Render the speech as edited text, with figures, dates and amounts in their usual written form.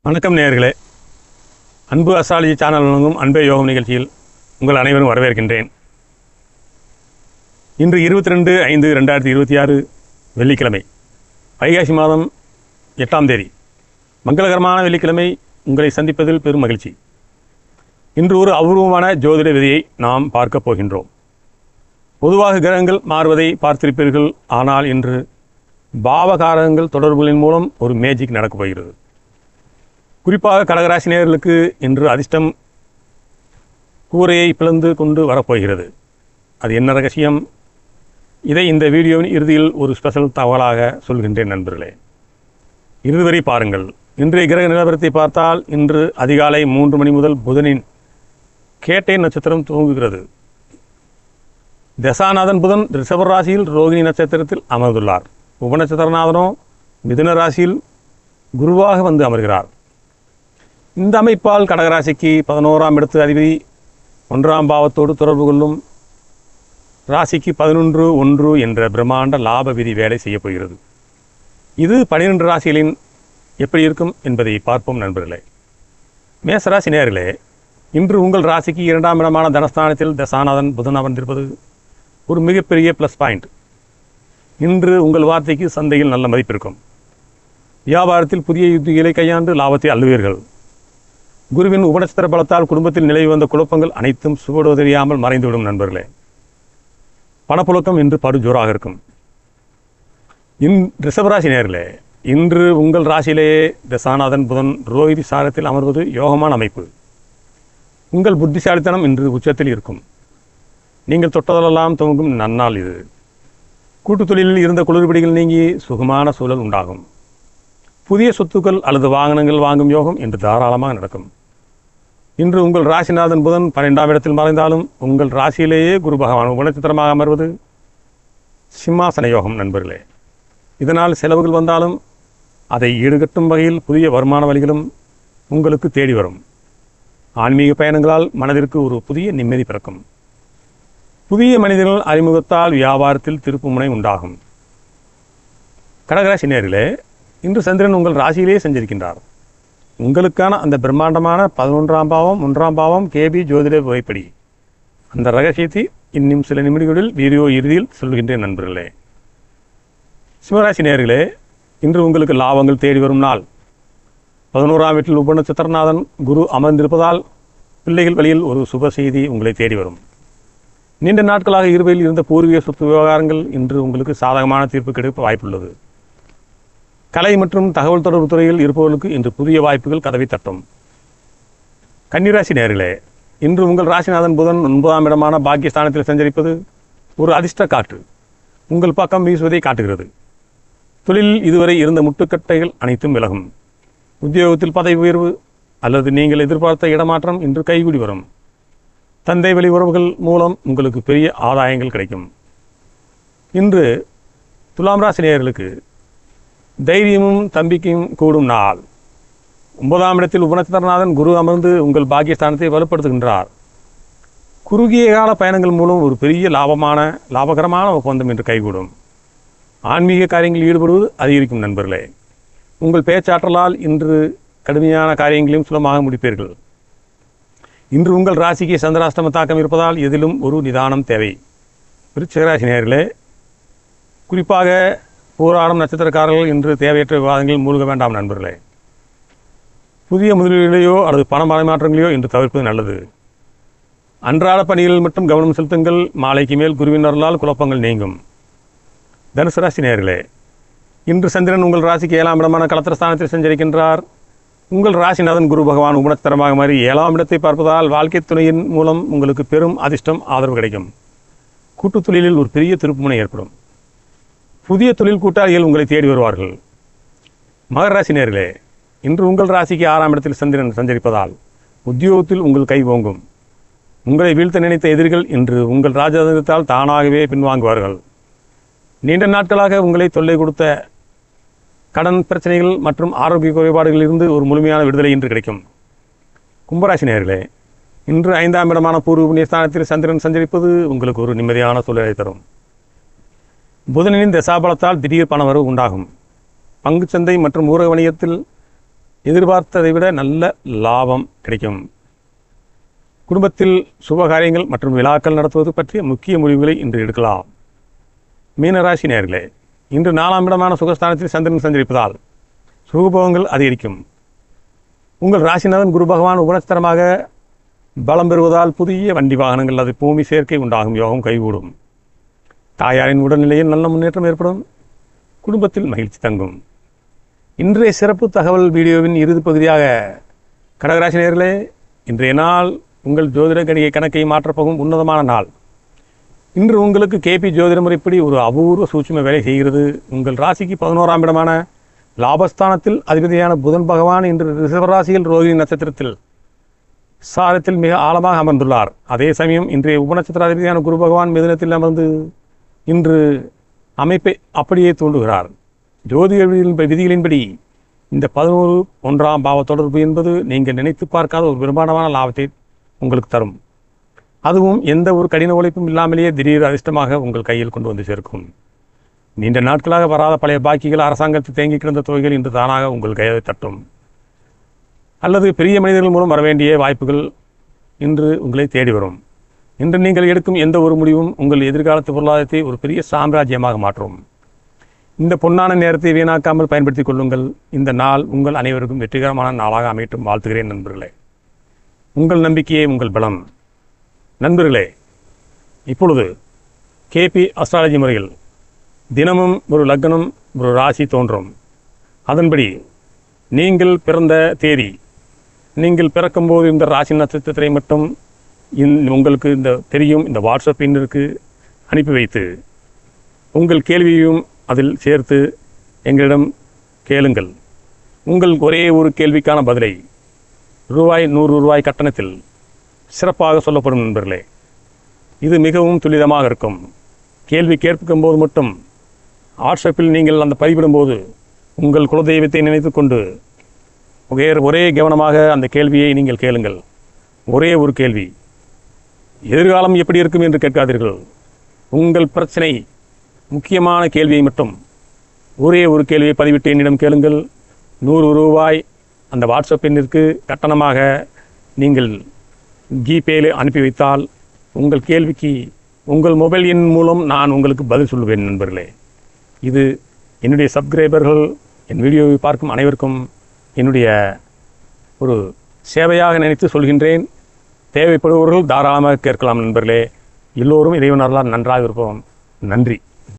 வணக்கம் நேயர்களே. அன்பு அஸ்ட்ராலஜி சேனல் வழங்கும் அன்பே யோகம் நிகழ்ச்சியில் உங்கள் அனைவரும் வரவேற்கின்றேன். இன்று 22/5/2026 வெள்ளிக்கிழமை, வைகாசி மாதம் 8ஆம் தேதி, மங்களகரமான வெள்ளிக்கிழமை. உங்களை சந்திப்பதில் பெரும் மகிழ்ச்சி. இன்று ஒரு அபூர்வமான ஜோதிட விதியை நாம் பார்க்க போகின்றோம். பொதுவாக கிரகங்கள் மாறுவதை பார்த்திருப்பீர்கள். ஆனால் இன்று பாவகாரகங்கள் தொடர்புகளின் மூலம் ஒரு மேஜிக் நடக்கப் போகிறது. குறிப்பாக கடகராசி நேயர்களுக்கு இன்று அதிர்ஷ்டம் கூரையை பிளந்து கொண்டு வரப்போகிறது. அது என்ன ரகசியம்? இதை இந்த வீடியோவின் இறுதியில் ஒரு ஸ்பெஷல் தகவலாக சொல்கின்றேன் நண்பர்களே. இறுதி வரை பாருங்கள். இன்றைய கிரக நிலவரத்தை பார்த்தால் இன்று அதிகாலை 3 மணி முதல் புதனின் கேட்டை நட்சத்திரம் துவங்குகிறது. தசாநாதன் புதன் ரிஷப ராசியில் ரோகிணி நட்சத்திரத்தில் அமர்ந்துள்ளார். உபநட்சத்திரநாதனோ மிதுன ராசியில் குருவாக வந்து அமர்கிறார். இந்த அமைப்பால் கடகராசிக்கு 11ஆம் இடத்து அதிபதி 1ஆம் பாவத்தோடு தொடர்பு கொள்ளும் ராசிக்கு 11/1 என்ற பிரம்மாண்ட லாப விதி வேலை செய்ய போகிறது. இது 12 ராசிகளின் எப்படி இருக்கும் என்பதை பார்ப்போம் நண்பர்களே. மேசராசி நேயர்களே, இன்று உங்கள் ராசிக்கு 2ஆம் இடமான தனஸ்தானத்தில் தசாநாதன் புதன் அமர்ந்திருப்பது ஒரு மிகப்பெரிய ப்ளஸ் பாயிண்ட். இன்று உங்கள் வார்த்தைக்கு சந்தையில் நல்ல மதிப்பு இருக்கும். வியாபாரத்தில் புதிய யுத்திகளை கையாண்டு லாபத்தை அள்ளுவீர்கள். குருவின் உபநட்சத்திர பலத்தால் குடும்பத்தில் நிலவி வந்த குழப்பங்கள் அனைத்தும் சுவடு தெரியாமல் மறைந்துவிடும் நண்பர்களே. பணப்புழக்கம் இன்று படுஜோராக இருக்கும். ரிஷபராசி நேயர்களே, இன்று உங்கள் ராசியிலேயே தசாநாதன் புதன் ரோஹிணி சாரத்தில் அமர்வது யோகமான அமைப்பு. உங்கள் புத்திசாலித்தனம் இன்று உச்சத்தில் இருக்கும். நீங்கள் தொட்டதெல்லாம் துவங்கும் நன்னாள் இது. கூட்டுத் தொழிலில் இருந்த குளறுபடிகள் நீங்கி சுகமான சூழல் உண்டாகும். புதிய சொத்துக்கள் அல்லது வாகனங்கள் வாங்கும் யோகம் இன்று தாராளமாக நடக்கும். இன்று உங்கள் ராசிநாதன் புதன் 12ஆம் இடத்தில் மறைந்தாலும் உங்கள் ராசியிலேயே குரு பகவான் உபநட்சத்திரமாக அமர்வது சிம்மாசன யோகம் நண்பர்களே. இதனால் செலவுகள் வந்தாலும் அதை ஈடுகட்டும் வகையில் புதிய வருமான வழிகளும் உங்களுக்கு தேடி வரும். ஆன்மீக பயணங்களால் மனதிற்கு ஒரு புதிய நிம்மதி பிறக்கும். புதிய மனிதர்கள் அறிமுகத்தால் வியாபாரத்தில் திருப்புமுனை உண்டாகும். கடகராசி நேயர்களே, இன்று சந்திரன் உங்கள் ராசியிலேயே செஞ்சிருக்கின்றார். உங்களுக்கான அந்த பிரம்மாண்டமான 11ஆம் பாவம் 1ஆம் பாவம் கேபி ஜோதிட புகைப்படி அந்த ரகசியத்தை இன்னும் சில நிமிடங்களில் வீடியோ இறுதியில் சொல்கின்றேன் நண்பர்களே. சிம்மராசி நேயர்களே, இன்று உங்களுக்கு லாபங்கள் தேடி வரும் நாள். 11ஆம் வீட்டில் உபநட்சத்திரநாதன் குரு அமர்ந்திருப்பதால் பிள்ளைகள் வழியில் ஒரு சுப செய்தி உங்களை தேடி வரும். நீண்ட நாட்களாக இருவையில் இருந்த பூர்வீக சொத்து விவகாரங்கள் இன்று உங்களுக்கு சாதகமான தீர்ப்பு கிடைக்க வாய்ப்புள்ளது. கலை மற்றும் தகவல் தொடர்பு துறையில் இருப்பவர்களுக்கு இன்று புதிய வாய்ப்புகள் கதவை தட்டும். கன்னிராசி நேயர்களே, இன்று உங்கள் ராசிநாதன் புதன் 9ஆம் இடமான பாக்கியஸ்தானத்தில் சஞ்சரிப்பது ஒரு அதிர்ஷ்ட காற்று உங்கள் பக்கம் வீசுவதை காட்டுகிறது. தொழிலில் இதுவரை இருந்த முட்டுக்கட்டைகள் அனைத்தும் விலகும். உத்தியோகத்தில் பதவி உயர்வு அல்லது நீங்கள் எதிர்பார்த்த இடமாற்றம் இன்று கைகூடி வரும். தந்தை வழி உறவுகள் மூலம் உங்களுக்கு பெரிய ஆதாயங்கள் கிடைக்கும். இன்று துலாம் ராசி நேயர்களுக்கு தைரியமும் தம்பிக்கும் கூடும் நாள். 9ஆம் இடத்தில் உபநட்சத்திரநாதன் குரு அமர்ந்து உங்கள் பாக்கியஸ்தானத்தை வலுப்படுத்துகின்றார். குறுகிய கால பயணங்கள் மூலம் ஒரு பெரிய லாபகரமான ஒப்பந்தம் இன்று கைகூடும். ஆன்மீக காரியங்களில் ஈடுபடுவது அதிகரிக்கும் நண்பர்களே. உங்கள் பேச்சாற்றலால் இன்று கடுமையான காரியங்களையும் சுலமாக முடிப்பீர்கள். இன்று உங்கள் ராசிக்கு சந்திராஷ்டம தாக்கம் இருப்பதால் எதிலும் ஒரு நிதானம் தேவை. விருச்சிகராசி நேயர்களே, குறிப்பாக போராடும் நட்சத்திரக்காரர்கள் இன்று தேவையற்ற விவாதங்களில் மூழ்க வேண்டாம் நண்பர்களே. புதிய முதலீடுகளையோ அல்லது பண மறைமாற்றங்களையோ இன்று தவிர்ப்பது நல்லது. அன்றாட பணிகளில் மட்டும் கவனம் செலுத்துங்கள். மாலைக்கு மேல் குருவின் அருளால் குழப்பங்கள் நீங்கும். தனுசு ராசி நேயர்களே, இன்று சந்திரன் உங்கள் ராசிக்கு 7ஆம் இடமான கலத்திரஸ்தானத்தில் சஞ்சரிக்கின்றார். உங்கள் ராசிநாதன் குரு பகவான் உபநட்சத்திரமாக மாறி 7ஆம் இடத்தை பார்ப்பதால் வாழ்க்கை துணையின் மூலம் உங்களுக்கு பெரும் அதிர்ஷ்டம் ஆதரவு கிடைக்கும். கூட்டுத் தொழிலில் ஒரு பெரிய திருப்புமுனை ஏற்படும். புதிய தொழில் கூட்டாளிகள் உங்களை தேடி வருவார்கள். மகர ராசி நேயர்களே, இன்று உங்கள் ராசிக்கு 6ஆம் இடத்தில் சந்திரன் சஞ்சரிப்பதால் உத்தியோகத்தில் உங்கள் கை ஓங்கும். உங்களை வீழ்த்த நினைத்த எதிரிகள் இன்று உங்கள் ராஜதந்திரத்தால் தானாகவே பின்வாங்குவார்கள். நீண்ட நாட்களாக உங்களை தொல்லை கொடுத்த கடன் பிரச்சனைகள் மற்றும் ஆரோக்கிய குறைபாடுகளில் இருந்து ஒரு முழுமையான விடுதலை இன்று கிடைக்கும். கும்பராசி நேயர்களே, இன்று 5ஆம் இடமான பூர்வ புண்ணியஸ்தானத்தில் சந்திரன் சஞ்சரிப்பது உங்களுக்கு ஒரு நிம்மதியான சூழலை தரும். புதனின் தசாபலத்தால் திடீர் பணவரவு உண்டாகும். பங்குச்சந்தை மற்றும் ஊரக வணிகத்தில் எதிர்பார்த்ததை விட நல்ல லாபம் கிடைக்கும். குடும்பத்தில் சுபகாரியங்கள் மற்றும் விழாக்கள் நடத்துவது பற்றிய முக்கிய முடிவுகளை இன்று எடுக்கலாம். மீனராசி நேயர்களே, இன்று 4ஆம் இடமான சுகஸ்தானத்தில் சந்திரன் சஞ்சரிப்பதால் சுகபோகங்கள் அதிகரிக்கும். உங்கள் ராசிநாதன் குரு பகவான் உபநட்சத்திரமாக பலம் பெறுவதால் புதிய வண்டி வாகனங்கள் அல்லது பூமி சேர்க்கை உண்டாகும் யோகம் கைகூடும். தாயாரின் உடல்நிலையில் நல்ல முன்னேற்றம் ஏற்படும். குடும்பத்தில் மகிழ்ச்சி தங்கும். இன்றைய சிறப்பு தகவல் வீடியோவின் இறுதி பகுதியாக கடகராசி நேயர்களே, இன்றைய நாள் உங்கள் ஜோதிட கணிகை கணக்கை மாற்றப்போகும் உன்னதமான நாள். இன்று உங்களுக்கு கேபி ஜோதிட முறைப்படி ஒரு அபூர்வ சூட்சும வேலை செய்கிறது. உங்கள் ராசிக்கு 11ஆம் இடமான லாபஸ்தானத்தில் அதிபதியான புதன் பகவான் இன்று ரிஷபராசியில் ரோகிணி நட்சத்திரத்தில் சாரத்தில் மிக ஆழமாக அமர்ந்துள்ளார். அதே சமயம் இன்றைய உபநட்சத்திர அதிபதியான குரு பகவான் மிதுனத்தில் அமர்ந்து இன்று அமைப்பை அப்படியே தூண்டுகிறார். ஜோதிட விதிகளின்படி இந்த 11 பாவ தொடர்பு என்பது நீங்கள் நினைத்து பார்க்காத ஒரு பிரம்மாண்டமான லாபத்தை உங்களுக்கு தரும். அதுவும் எந்த ஒரு கடின உழைப்பும் இல்லாமலேயே திடீர் அதிர்ஷ்டமாக உங்கள் கையில் கொண்டு வந்து சேர்க்கும். நீண்ட நாட்களாக வராத பழைய பாக்கிகள், அரசாங்கத்தில் தேங்கி கிடந்த தொகைகள் இன்று தானாக உங்கள் கையை தட்டும். அல்லது பெரிய மனிதர்கள் மூலம் வரவேண்டிய வாய்ப்புகள் இன்று உங்களை தேடி வரும். இன்று நீங்கள் எடுக்கும் எந்த ஒரு முடிவும் உங்கள் எதிர்காலத்து பொருளாதாரத்தை ஒரு பெரிய சாம்ராஜ்யமாக மாற்றும். இந்த பொன்னான நேரத்தை வீணாக்காமல் பயன்படுத்திக் கொள்ளுங்கள். இந்த நாள் உங்கள் அனைவருக்கும் வெற்றிகரமான நாளாக அமையட்டும். வாழ்த்துகிறேன் நண்பர்களே. உங்கள் நம்பிக்கையே உங்கள் பலம். நண்பர்களே, இப்பொழுது கேபி அஸ்ட்ராலஜி முறையில் தினமும் ஒரு லக்னம், ஒரு ராசி தோன்றும். அதன்படி நீங்கள் பிறந்த தேதி, நீங்கள் பிறக்கும்போது இந்த ராசி நட்சத்திரத்தை மட்டும் உங்களுக்கு இந்த தெரியும் இந்த வாட்ஸ்அப் எண்ணிற்கு அனுப்பி வைத்து உங்கள் கேள்வியையும் அதில் சேர்த்து எங்களிடம் கேளுங்கள். உங்கள் ஒரே ஒரு கேள்விக்கான பதிலை ₹100 கட்டணத்தில் சிறப்பாக சொல்லப்படும் நண்பர்களே. இது மிகவும் துல்லிதமாக இருக்கும். கேள்வி கேட்கும் போது மட்டும் வாட்ஸ்அப்பில் நீங்கள் அந்த பதிவிடும்போது உங்கள் குலதெய்வத்தை நினைத்து கொண்டு ஒரே கவனமாக அந்த கேள்வியை நீங்கள் கேளுங்கள். ஒரே ஒரு கேள்வி. எதிர்காலம் எப்படி இருக்கும் என்று கேட்காதீர்கள். உங்கள் பிரச்சனை முக்கியமான கேள்வியை மட்டும் ஒரே ஒரு கேள்வியை பதிவிட்டு என்னிடம் கேளுங்கள். ₹100 அந்த வாட்ஸ்அப் எண்ணிற்கு கட்டணமாக நீங்கள் ஜிபேயில் அனுப்பி வைத்தால் உங்கள் கேள்விக்கு உங்கள் மொபைல் எண் மூலம் நான் உங்களுக்கு பதில் சொல்லுவேன் நண்பர்களே. இது என்னுடைய சப்ஸ்கிரைபர்கள், என் வீடியோவை பார்க்கும் அனைவருக்கும் என்னுடைய ஒரு சேவையாக நினைத்து சொல்கின்றேன். தேவைப்படுபவர்கள் தாராளமாக கேட்கலாம் நண்பர்களே. எல்லோரும் இறைவனர்களால் நன்றாக இருப்போம். நன்றி.